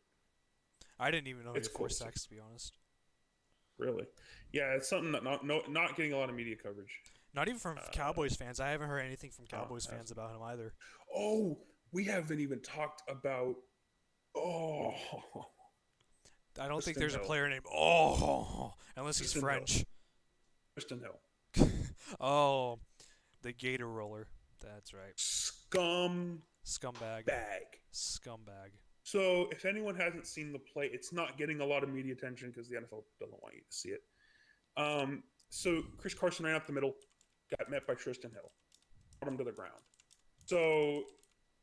I didn't even know he it's had cool 4 to see. sacks, to be honest. Really, yeah, it's something that not getting a lot of media coverage. Not even from Cowboys fans. I haven't heard anything from Cowboys fans about him either. Oh, we haven't even talked about. Oh, I don't think Tristan there's a Hill. player named unless he's Tristan French. Tristan Hill, Oh, the Gator Roller. That's right. scumbag. Scumbag. So, if anyone hasn't seen the play, it's not getting a lot of media attention because the NFL doesn't want you to see it. So Chris Carson ran up the middle, got met by Tristan Hill, brought him to the ground. So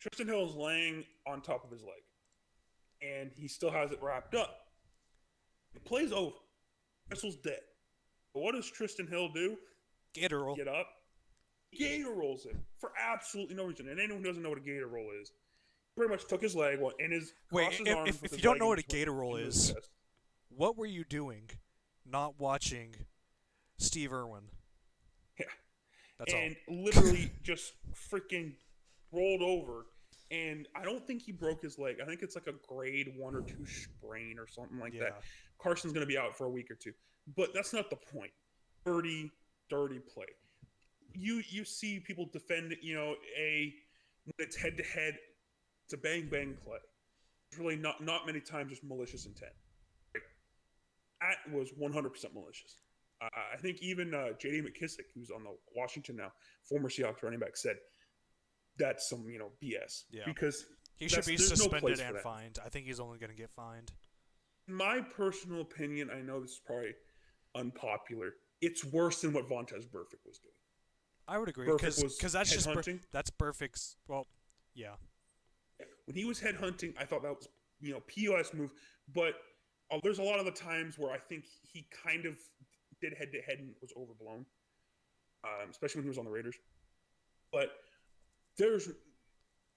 Tristan Hill is laying on top of his leg, and he still has it wrapped up. The play's over. Whistle's dead. But what does Tristan Hill do? Gator Roll. Get up. Gator rolls him for absolutely no reason. And anyone who doesn't know what a gator roll is, he pretty much took his leg and his Wait, his arms if with you his don't leg know what a into gator roll into his is, chest. what were you doing not watching Steve Irwin? Yeah. That's and literally just freaking rolled over. And I don't think he broke his leg. I think it's like a grade 1 or 2 sprain or something like that. Carson's going to be out for a week or two. But that's not the point. Dirty play. You see people defend, when it's head to head, it's a bang play. It's really not many times just malicious intent. That was 100% malicious. I think even J.D. McKissick, who's on the Washington now, former Seahawks running back, said that's some BS. Yeah. Because he should be there's no suspended place for and that. fined. I think he's only going to get fined. In my personal opinion, I know this is probably unpopular. It's worse than what Vontaze Burfict was doing. I would agree Burfict was because that's just headhunting. that's Burfict's. Well, yeah. When he was headhunting, I thought that was POS move. But there's a lot of the times where I think he kind of did head to head and was overblown, especially when he was on the Raiders. But in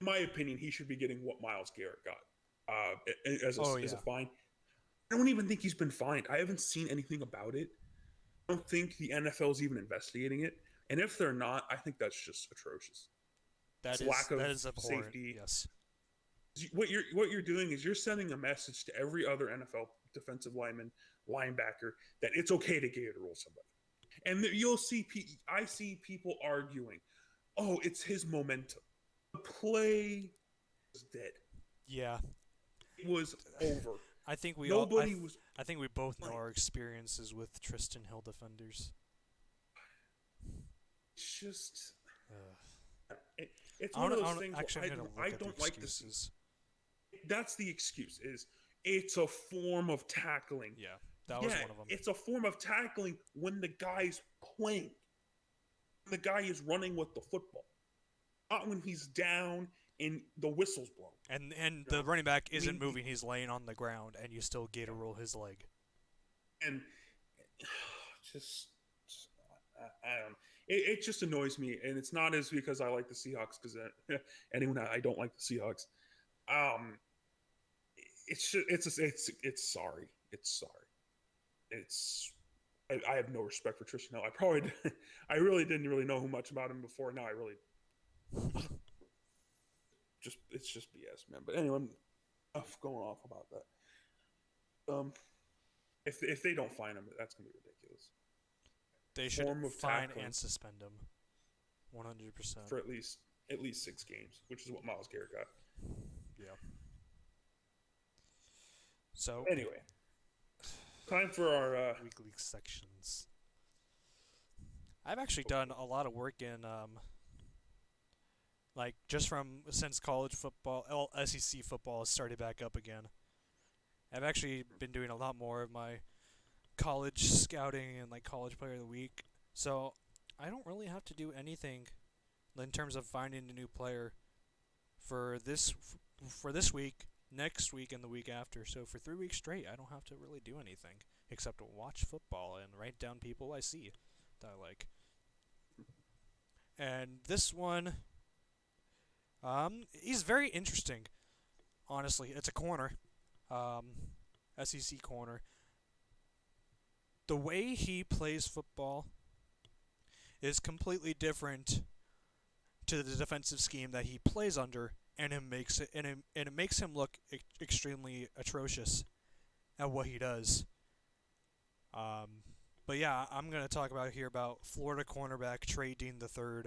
my opinion, he should be getting what Myles Garrett got as a fine. I don't even think he's been fined. I haven't seen anything about it. I don't think the NFL is even investigating it. And if they're not, I think that's just atrocious. That is abhorrent. Safety. Yes. What you're doing is you're sending a message to every other NFL defensive lineman, linebacker, that it's okay to gator roll somebody. And you'll see, I see people arguing, oh, it's his momentum. play was dead. Yeah. It was over. I think we Nobody was. I think we both know playing. our experiences with Tristan Hill defenders. It's just. Uh, It's one of those things actually, where I'm gonna I look at don't the like to see. excuses. That's the excuse. Is it's a form of tackling. Yeah, that was one of them. It's a form of tackling when the guy's playing. When the guy is running with the football, not when he's down and the whistle's blown. And the running back isn't moving; he's laying on the ground, and you still get to roll his leg. And just I don't know. It just annoys me, and it's not as because I like the Seahawks, because anyone I don't like the Seahawks. It's sorry. It's sorry. I have no respect for Tristan Hill. I really didn't really know much about him before. Now I really it's just BS, man. But anyway, I'm going off about that. If they don't fine him, that's gonna be ridiculous. They should fine and suspend him, 100%, for at least 6 games, which is what Myles Garrett got. Yeah. So anyway, time for our weekly sections. I've actually done a lot of work in like just since college football, SEC football has started back up again. I've actually been doing a lot more of my college scouting and like college player of the week. So I don't really have to do anything in terms of finding a new player for this week, next week, and the week after. So for 3 weeks straight, I don't have to really do anything except to watch football and write down people I see that I like. And this one, he's very interesting. Honestly, it's a corner, SEC corner. The way he plays football is completely different to the defensive scheme that he plays under, and it makes him look extremely atrocious at what he does. But yeah, I'm gonna talk about Florida cornerback Trey Dean III,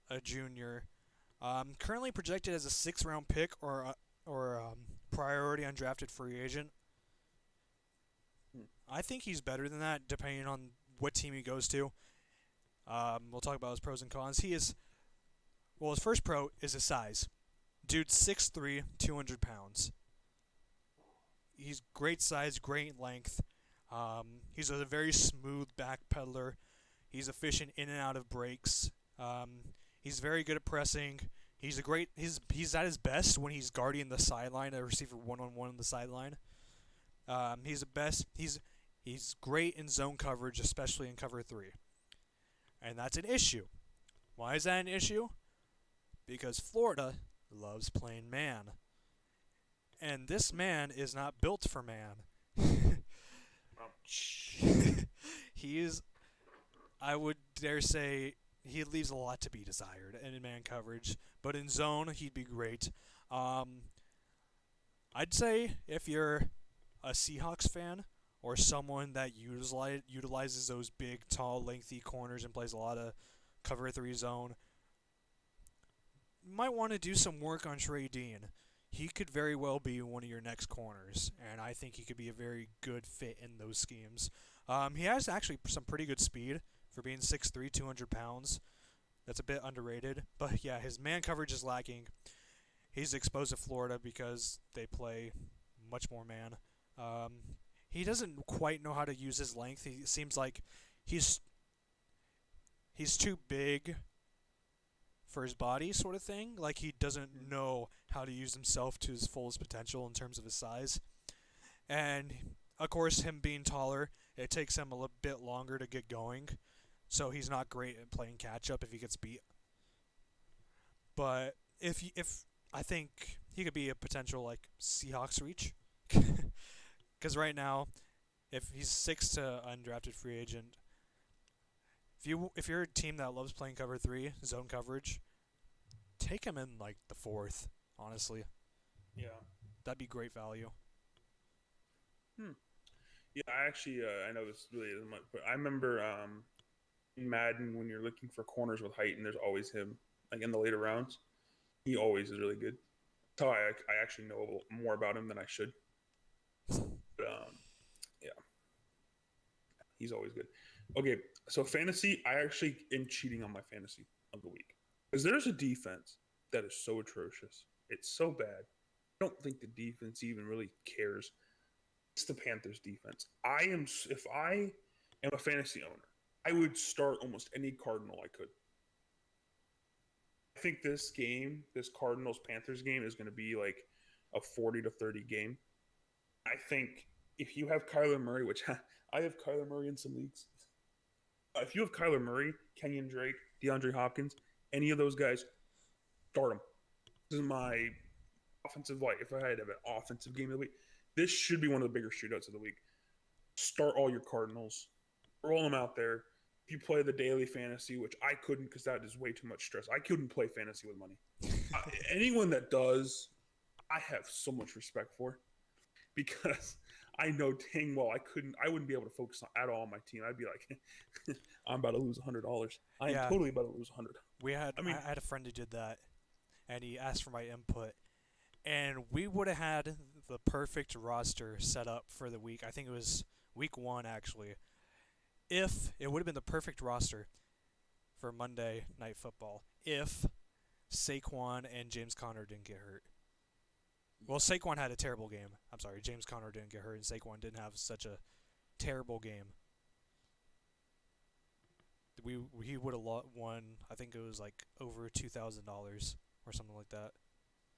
a junior, currently projected as a 6th-round pick or priority undrafted free agent. I think he's better than that, depending on what team he goes to. We'll talk about his pros and cons. His first pro is his size. Dude's 6'3", 200 pounds. He's great size, great length. He's a very smooth back pedaler. He's efficient in and out of breaks. He's very good at pressing. He's at his best when he's guarding the sideline, a receiver one-on-one on the sideline. He's great in zone coverage, especially in cover 3. And that's an issue. Why is that an issue? Because Florida loves playing man. And this man is not built for man. I would dare say, he leaves a lot to be desired in man coverage. But in zone, he'd be great. I'd say if you're a Seahawks fan or someone that utilizes those big, tall, lengthy corners and plays a lot of cover 3 zone, you might want to do some work on Trey Dean. He could very well be one of your next corners, and I think he could be a very good fit in those schemes. He has actually some pretty good speed for being 6'3", 200 pounds. That's a bit underrated. But yeah, his man coverage is lacking. He's exposed to Florida because they play much more man. He doesn't quite know how to use his length. He seems like he's too big for his body, sort of thing. Like he doesn't know how to use himself to his fullest potential in terms of his size. And of course, him being taller, it takes him a little bit longer to get going. So he's not great at playing catch up if he gets beat. But if I think he could be a potential like Seahawks reach. Because right now, if he's 6th to undrafted free agent, if you're a team that loves playing cover 3 zone coverage, take him in like the 4th. Honestly, yeah, that'd be great value. Yeah, I actually I know this really isn't much, but I remember in Madden when you're looking for corners with height, and there's always him like in the later rounds. He always is really good. That's how I actually know a little more about him than I should. But, yeah, he's always good. Okay, so fantasy, I actually am cheating on my fantasy of the week because there's a defense that is so atrocious. It's so bad. I don't think the defense even really cares. It's the Panthers defense. If I am a fantasy owner, I would start almost any Cardinal I could. I think this game, this Cardinals Panthers game, is going to be like a 40 to 30 game. I think if you have Kyler Murray, which I have Kyler Murray in some leagues. If you have Kyler Murray, Kenyon Drake, DeAndre Hopkins, any of those guys, start them. This is my offensive light. If I had to have an offensive game of the week, this should be one of the bigger shootouts of the week. Start all your Cardinals, roll them out there. If you play the daily fantasy, which I couldn't because that is way too much stress. I couldn't play fantasy with money. Anyone that does, I have so much respect for, because I know dang well I wouldn't be able to focus at all on my team. I'd be like, I'm about to lose $100. I am totally about to lose $100. I had a friend who did that, and he asked for my input, and we would have had the perfect roster set up for the week. I think it was week 1 actually. If it would have been the perfect roster for Monday Night Football, if Saquon and James Conner didn't get hurt. Well, Saquon had a terrible game. I'm sorry, James Conner didn't get hurt, and Saquon didn't have such a terrible game. He would have won. I think it was like over $2,000 or something like that.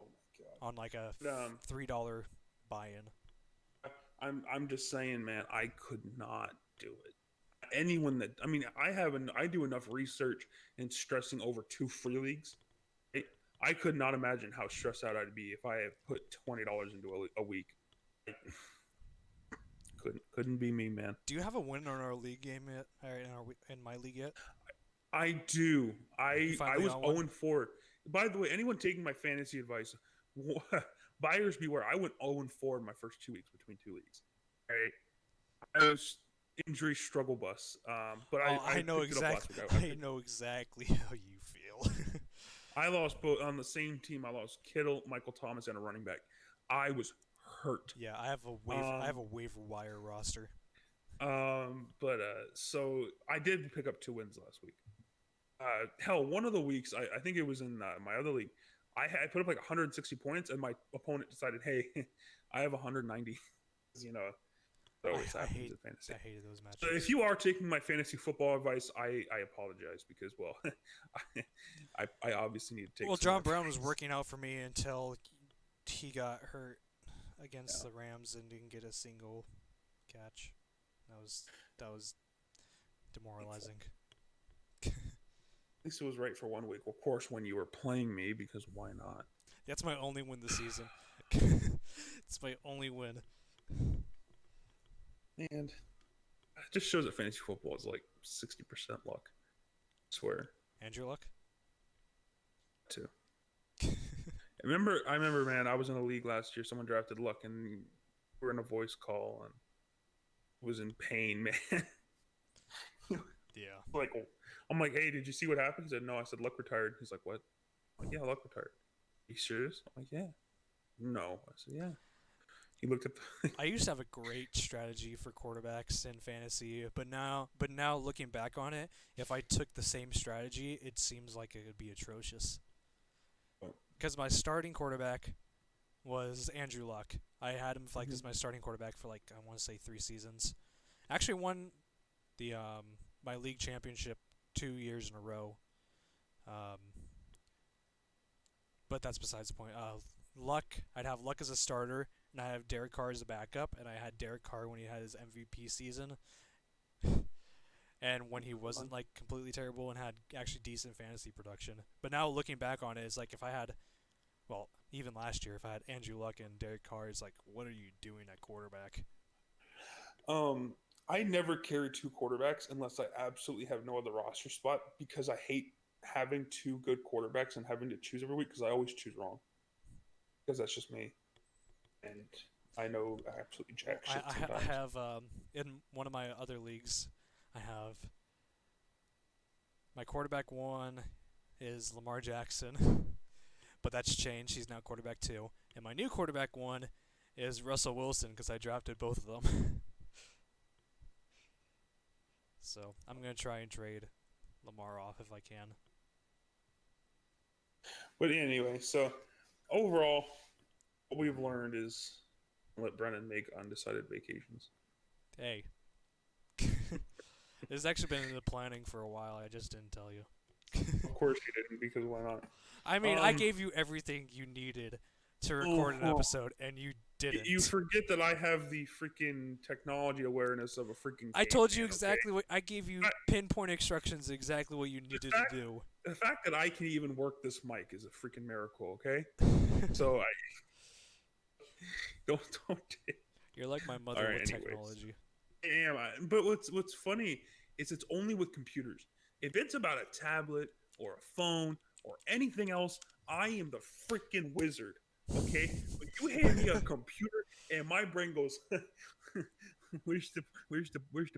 Oh my god! On like a $3 buy-in. I'm just saying, man. I could not do it. Anyone that I do enough research and stressing over 2 free leagues. I could not imagine how stressed out I'd be if I had put $20 into a week. Couldn't be me, man. Do you have a win in our league game yet? In my league yet? I do. I was 0-4. By the way, anyone taking my fantasy advice, buyers beware. I went 0-4 in my first 2 weeks between 2 leagues. Right? I was injury struggle bus. But I know exactly. I know exactly how you feel. I lost both on the same team. I lost Kittle, Michael Thomas, and a running back. I was hurt. Yeah, I have a waiver wire roster. So I did pick up 2 wins last week. Hell, one of the weeks I think it was in my other league. I put up like 160 points, and my opponent decided, hey, I have 190. You know, it always happens in fantasy. I hated those matches. So if you are taking my fantasy football advice, I apologize because, well, I obviously need to take. Well, John Brown was working out for me until he got hurt against the Rams and didn't get a single catch. That was demoralizing. At least it was right for 1 week. Of course, when you were playing me, because why not? That's my only win this season. It's my only win. And it just shows that fantasy football is like 60% luck. I swear. Andrew Luck? Too. I remember, man, I was in a league last year. Someone drafted Luck, and we were in a voice call, and was in pain, man. Yeah. I'm like, hey, did you see what happened? He said, no. I said, Luck retired. He's like, what? I'm like, yeah, Luck retired. Are you serious? I'm like, yeah. No. I said, yeah. He looked at the I used to have a great strategy for quarterbacks in fantasy, but now looking back on it, if I took the same strategy, it seems like it would be atrocious. Because my starting quarterback was Andrew Luck. I had him as my starting quarterback for I want to say 3 seasons. Actually won the my league championship 2 years in a row. But that's besides the point. I'd have Luck as a starter, and I have Derek Carr as a backup, and I had Derek Carr when he had his MVP season. And when he wasn't completely terrible and had actually decent fantasy production. But now looking back on it, it's like if I had, well, even last year, if I had Andrew Luck and Derek Carr, it's like, what are you doing at quarterback? I never carry 2 quarterbacks unless I absolutely have no other roster spot, because I hate having 2 good quarterbacks and having to choose every week, because I always choose wrong. Because that's just me. And I know I absolutely jack shit sometimes. I have, in one of my other leagues, I have my quarterback 1 is Lamar Jackson. but that's changed. He's now quarterback 2. And my new quarterback 1 is Russell Wilson because I drafted both of them. So I'm going to try and trade Lamar off if I can. But anyway, so overall, what we've learned is let Brennan make undecided vacations. Hey. This has actually been in the planning for a while. I just didn't tell you. Of course you didn't, because why not? I mean, I gave you everything you needed to record an episode, and you didn't. You forget that I have the freaking technology awareness of a freaking. I told you exactly what I gave you. Pinpoint instructions, exactly what you needed to do. The fact that I can even work this mic is a freaking miracle. Okay, so I don't. You're like my mother with technology. But what's funny is it's only with computers. If it's about a tablet or a phone or anything else, I am the freaking wizard. Okay, when you hand me a computer and my brain goes, where's the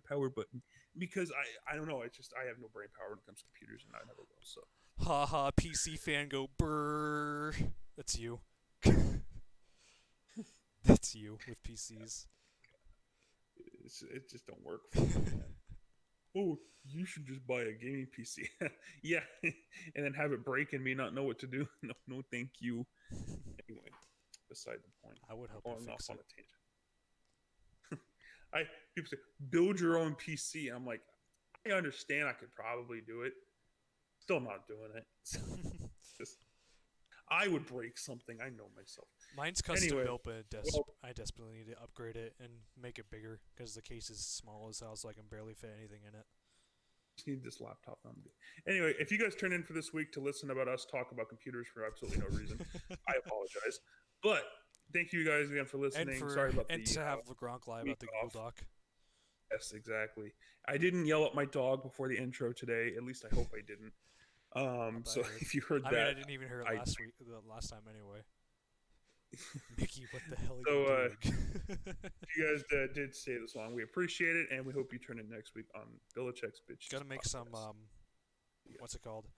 power button? Because I don't know. It's just I have no brain power when it comes to computers, and I never will. So, haha, PC fan go brrr. That's you. That's you with PCs. It just don't work for me, man. Oh, you should just buy a gaming PC. Yeah, and then have it break and me not know what to do. No, thank you. Anyway, beside the point. I would help you fix it. On a tangent. People say build your own PC, and I'm like, I understand. I could probably do it. Still not doing it. Just, I would break something. I know myself. Mine's custom built, but I desperately need to upgrade it and make it bigger because the case is small as hell, so I can barely fit anything in it. Just need this laptop. Anyway, if you guys turn in for this week to listen about us talk about computers for absolutely no reason, I apologize. But thank you guys again for listening. Sorry about to have Gronk lie about the Google Doc. Yes, exactly. I didn't yell at my dog before the intro today. At least I hope I didn't. So if you heard that, I didn't even hear it the last time anyway. Mickey, what the hell are you doing? If you guys did stay this long, we appreciate it, and we hope you tune in next week on Belichick's Bitch. Gotta make some what's it called?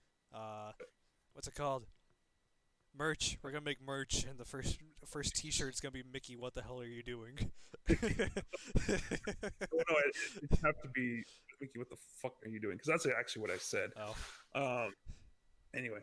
What's it called? Merch. We're gonna make merch, and the first T-shirt's gonna be Mickey. What the hell are you doing? No, it have to be Mickey. What the fuck are you doing? Because that's actually what I said. Oh. Anyway.